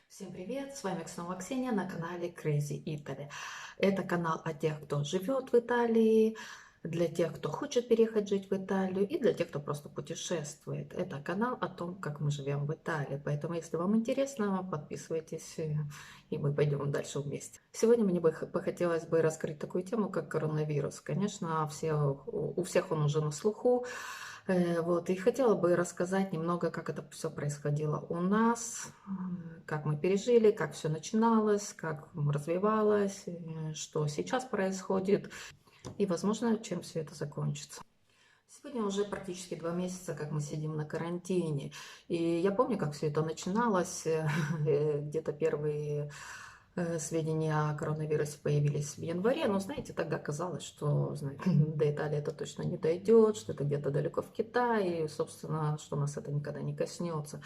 Всем привет! С вами снова Ксения на канале Crazy Italy. Это канал о тех, кто живет в Италии, для тех, кто хочет переехать жить в Италию и для тех, кто просто путешествует. Это канал о том, как мы живем в Италии. Поэтому, если вам интересно, подписывайтесь, и мы пойдем дальше вместе. Сегодня мне бы хотелось бы раскрыть такую тему, как коронавирус. Конечно, у всех он уже на слуху. Вот, и хотела бы рассказать немного, как это все происходило у нас, как мы пережили, как все начиналось, как развивалось, что сейчас происходит, и, возможно, чем все это закончится. Сегодня уже практически 2 месяца, как мы сидим на карантине. И я помню, как все это начиналось. Где-то первые сведения о коронавирусе появились в январе. Но, знаете, тогда казалось, что знаете, до Италии это точно не дойдет, что это где-то далеко в Китае, и, собственно, что нас это никогда не коснется.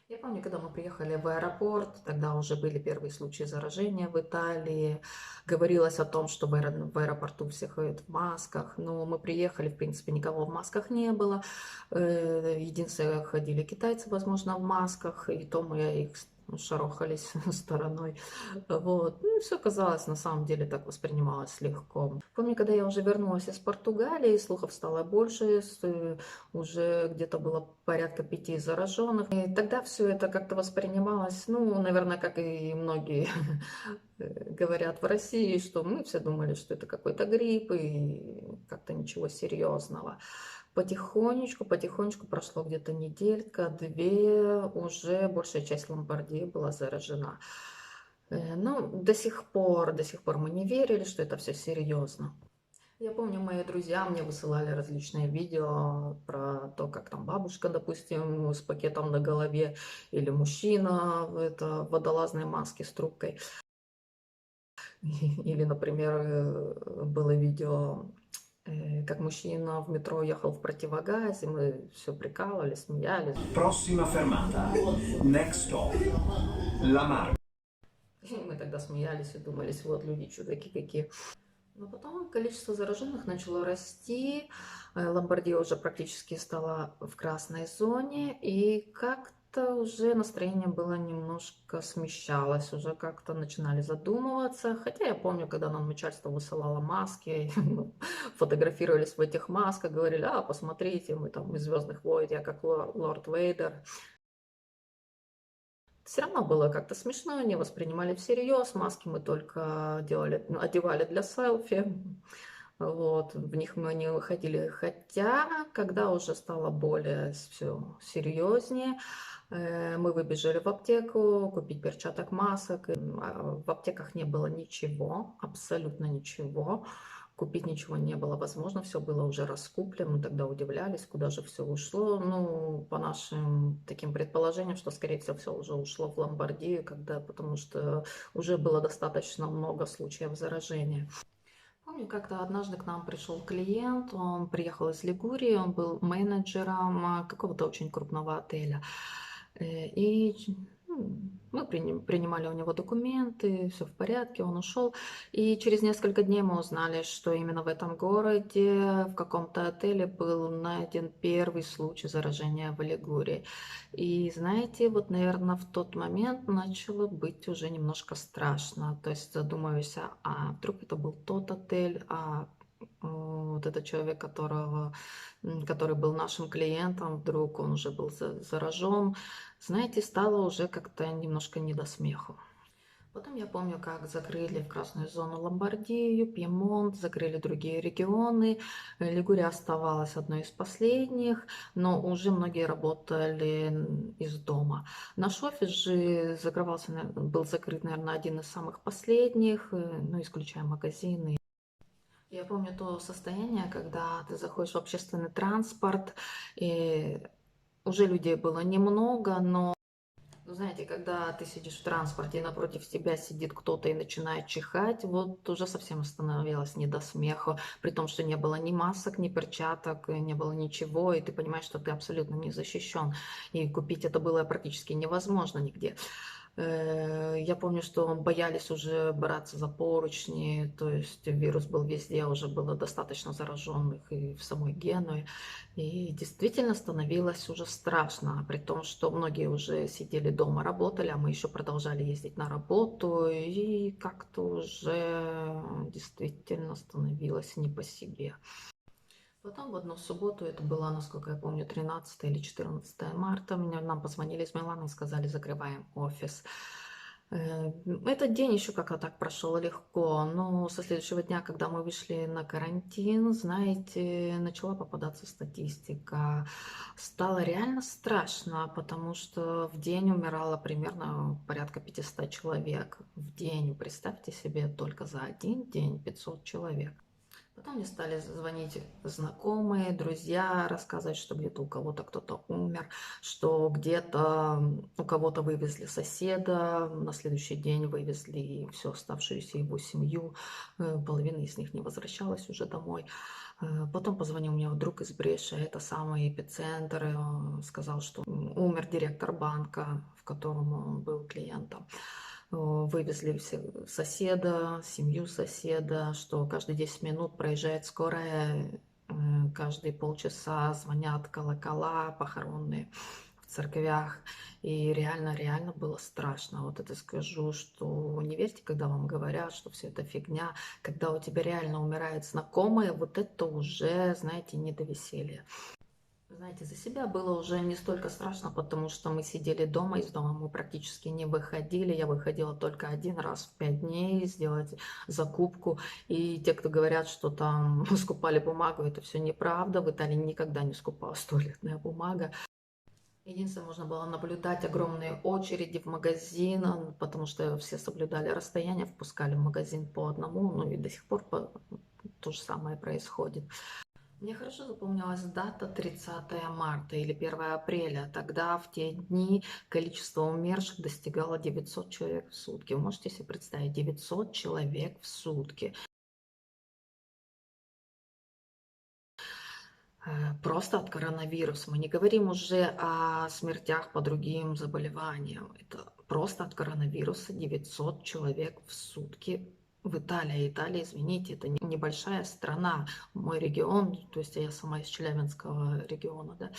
Я помню, когда мы приехали в аэропорт, тогда уже были первые случаи заражения в Италии. Говорилось о том, что в аэропорту все ходят в масках. Но мы приехали, в принципе, никого в масках не было. Единственное, ходили китайцы, возможно, в масках. И то мы их шарохались стороной. Вот. Ну, все казалось, на самом деле, так воспринималось легко. Помню, когда я уже вернулась из Португалии, слухов стало больше, уже где-то было порядка 5 зараженных. И тогда все это как-то воспринималось, ну, наверное, как и многие говорят в России, что мы все думали, что это какой-то грипп и как-то ничего серьезного. Потихонечку прошло где-то неделька-две, уже большая часть Ломбардии была заражена. Но до сих пор мы не верили, что это все серьезно. Я помню, мои друзья мне высылали различные видео про то, как там бабушка, допустим, с пакетом на голове, или мужчина в водолазной маске с трубкой. Или, например, было видео, как мужчина в метро ехал в противогазе, мы все прикалывались, смеялись. Prossima fermata. Next stop. La Marca. И мы тогда смеялись и думались, вот люди чудаки какие. Но потом количество зараженных начало расти, Ломбардия уже практически стала в красной зоне, и как-то уже настроение было немножко смещалось, уже как-то начинали задумываться. Хотя я помню, когда нам начальство высылало маски, мы фотографировались в этих масках, говорили, посмотрите, мы там из «Звездных войн», я как лорд Вейдер. Все равно было как-то смешно, не воспринимали всерьез, маски мы только одевали для селфи. Вот, в них мы не выходили. Хотя, когда уже стало более все серьезнее, мы выбежали в аптеку купить перчаток, масок. В аптеках не было ничего, абсолютно ничего. Купить ничего не было возможно, все было уже раскуплено. Мы тогда удивлялись, куда же все ушло. Ну, по нашим таким предположениям, что, скорее всего, все уже ушло в Ломбардию, потому что уже было достаточно много случаев заражения. Помню, как-то однажды к нам пришел клиент, он приехал из Лигурии, он был менеджером какого-то очень крупного отеля. И мы принимали у него документы, все в порядке, он ушел. И через несколько дней мы узнали, что именно в этом городе, в каком-то отеле был найден первый случай заражения в Лигурии. И знаете, вот, наверное, в тот момент начало быть уже немножко страшно. То есть задумываюсь, вдруг это был тот отель, вот этот человек, который был нашим клиентом, вдруг он уже был заражен. Знаете, стало уже как-то немножко не до смеху. Потом я помню, как закрыли в красную зону Ломбардию, Пьемонт, закрыли другие регионы. Лигурия оставалась одной из последних, но уже многие работали из дома. Наш офис же был закрыт, наверное, один из самых последних, ну, исключая магазины. Я помню то состояние, когда ты заходишь в общественный транспорт, и уже людей было немного, но знаете, когда ты сидишь в транспорте, и напротив тебя сидит кто-то и начинает чихать, вот уже совсем становилось не до смеха, при том, что не было ни масок, ни перчаток, не было ничего, и ты понимаешь, что ты абсолютно не защищен, и купить это было практически невозможно нигде. Я помню, что боялись уже браться за поручни, то есть вирус был везде, уже было достаточно зараженных и в самой Генуе. И действительно становилось уже страшно, при том, что многие уже сидели дома, работали, а мы еще продолжали ездить на работу, и как-то уже действительно становилось не по себе. Потом в одну субботу, это было, насколько я помню, 13 или 14 марта, нам позвонили из Милана и сказали, закрываем офис. Этот день еще как-то так прошел легко, но со следующего дня, когда мы вышли на карантин, знаете, начала попадаться статистика. Стало реально страшно, потому что в день умирало примерно порядка 500 человек. В день, представьте себе, только за один день 500 человек. Потом мне стали звонить знакомые, друзья, рассказывать, что где-то у кого-то кто-то умер, что где-то у кого-то вывезли соседа, на следующий день вывезли всю оставшуюся его семью, половина из них не возвращалась уже домой. Потом позвонил мне друг из Бреши, это самый эпицентр, и он сказал, что умер директор банка, в котором он был клиентом. Вывезли соседа, семью соседа, что каждые 10 минут проезжает скорая, каждые полчаса звонят колокола похоронные в церквях. И реально было страшно. Вот это скажу, что не верьте, когда вам говорят, что все это фигня. Когда у тебя реально умирают знакомые, вот это уже, знаете, не до веселья. Знаете, за себя было уже не столько страшно, потому что мы сидели дома, из дома мы практически не выходили. Я выходила только один раз в 5 дней сделать закупку. И те, кто говорят, что там скупали бумагу, это все неправда. В Италии никогда не скупалась туалетная бумага. Единственное, можно было наблюдать огромные очереди в магазин, потому что все соблюдали расстояние, впускали в магазин по одному, ну и до сих пор то же самое происходит. Мне хорошо запомнилась дата 30 марта или 1 апреля. Тогда в те дни количество умерших достигало 900 человек в сутки. Вы можете себе представить, 900 человек в сутки. Просто от коронавируса. Мы не говорим уже о смертях по другим заболеваниям. Это просто от коронавируса 900 человек в сутки в Италии. Италия, извините, это небольшая страна. Мой регион, то есть я сама из Челябинского региона, да,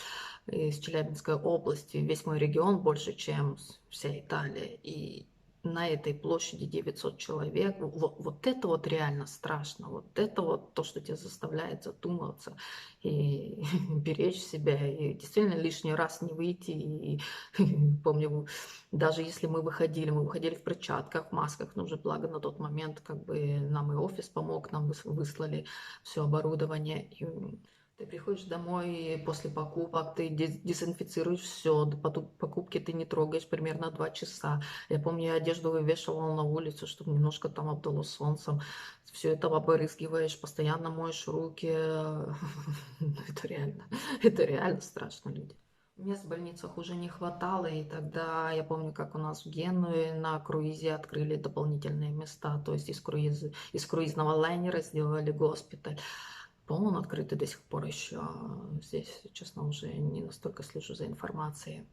из Челябинской области. Весь мой регион больше, чем вся Италия. И на этой площади 900 человек. Вот это вот реально страшно. Вот это вот то, что тебя заставляет задумываться и беречь себя. И действительно лишний раз не выйти. И помню, даже если мы выходили в перчатках, в масках. Но уже благо на тот момент как бы нам и офис помог, нам выслали все оборудование. И ты приходишь домой после покупок, ты дезинфицируешь все, покупки ты не трогаешь примерно 2 часа. Я помню, я одежду вывешивала на улицу, чтобы немножко там обдало солнцем. Все это обрызгиваешь, постоянно моешь руки. Это реально страшно, люди. Мест в больницах уже не хватало, и тогда я помню, как у нас в Генуе на круизе открыли дополнительные места, то есть из круизного лайнера сделали госпиталь. По-моему, он открытый до сих пор еще. Здесь, честно, уже не настолько слежу за информацией.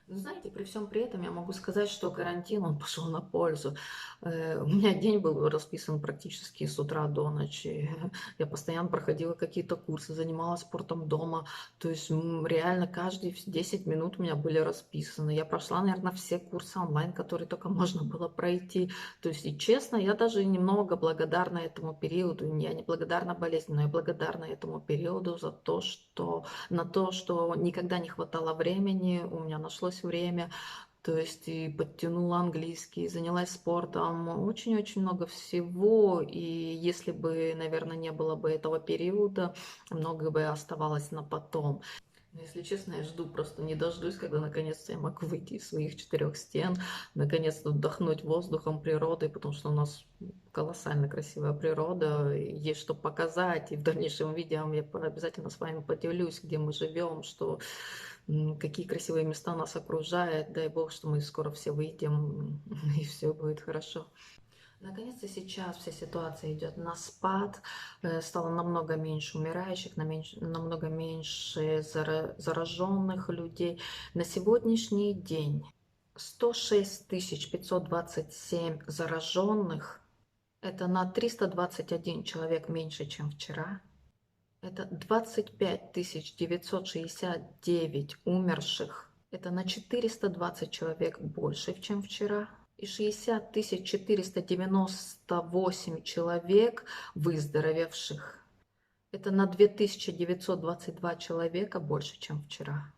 Ну, знаете, при всем при этом я могу сказать, что карантин, он пошел на пользу. У меня день был расписан практически с утра до ночи. Я постоянно проходила какие-то курсы, занималась спортом дома. То есть реально каждые 10 минут у меня были расписаны. Я прошла, наверное, все курсы онлайн, которые только можно было пройти. То есть, и честно, я даже немного благодарна этому периоду. Я не благодарна болезни, но я благодарна этому периоду за то, что никогда не хватало времени, у меня нашлось время, то есть и подтянула английский, занялась спортом, очень-очень много всего, и если бы, наверное, не было бы этого периода, многое бы оставалось на потом. Но, если честно, я жду, просто не дождусь, когда наконец-то я могу выйти из своих 4 стен, наконец-то вдохнуть воздухом природы, потому что у нас колоссально красивая природа, есть что показать, и в дальнейшем видео я обязательно с вами поделюсь, где мы живем, какие красивые места нас окружают. Дай бог, что мы скоро все выйдем, и все будет хорошо. Наконец-то сейчас вся ситуация идет на спад, стало намного меньше умирающих, намного меньше зараженных людей. На сегодняшний день 106 527 зараженных. Это на 321 человек меньше, чем вчера. Это 25 969 умерших. Это на 420 человек больше, чем вчера. И 60 498 человек выздоровевших. Это на 2922 человека больше, чем вчера.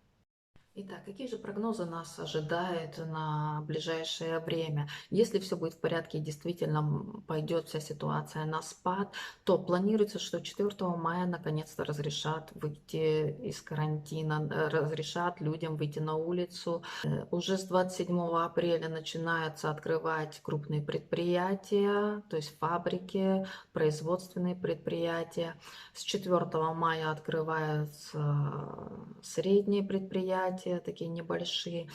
Итак, какие же прогнозы нас ожидают на ближайшее время? Если все будет в порядке и действительно пойдет вся ситуация на спад, то планируется, что 4 мая наконец-то разрешат выйти из карантина, разрешат людям выйти на улицу. Уже с 27 апреля начинаются открывать крупные предприятия, то есть фабрики, производственные предприятия. С 4 мая открываются средние предприятия, такие небольшие.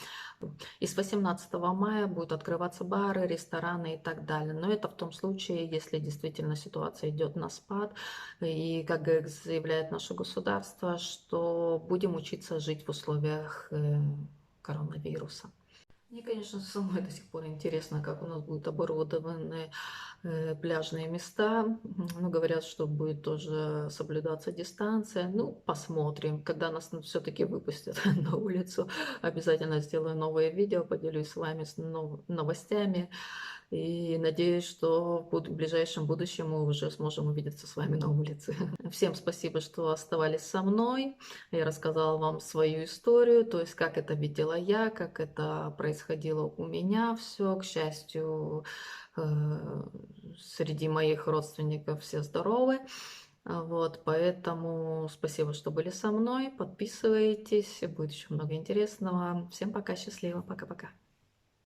И с 18 мая будут открываться бары, рестораны и так далее. Но это в том случае, если действительно ситуация идет на спад. И, как заявляет наше государство, что будем учиться жить в условиях коронавируса. Мне, конечно, самой до сих пор интересно, как у нас будут оборудованы пляжные места. Ну, говорят, что будет тоже соблюдаться дистанция. Ну, посмотрим. Когда нас все-таки выпустят на улицу, обязательно сделаю новое видео, поделюсь с вами с новостями. И надеюсь, что в ближайшем будущем мы уже сможем увидеться с вами на улице. Всем спасибо, что оставались со мной. Я рассказала вам свою историю, то есть как это видела я, как это происходило у меня все. К счастью, среди моих родственников все здоровы. Вот, поэтому спасибо, что были со мной. Подписывайтесь, будет еще много интересного. Всем пока, счастливо, пока-пока.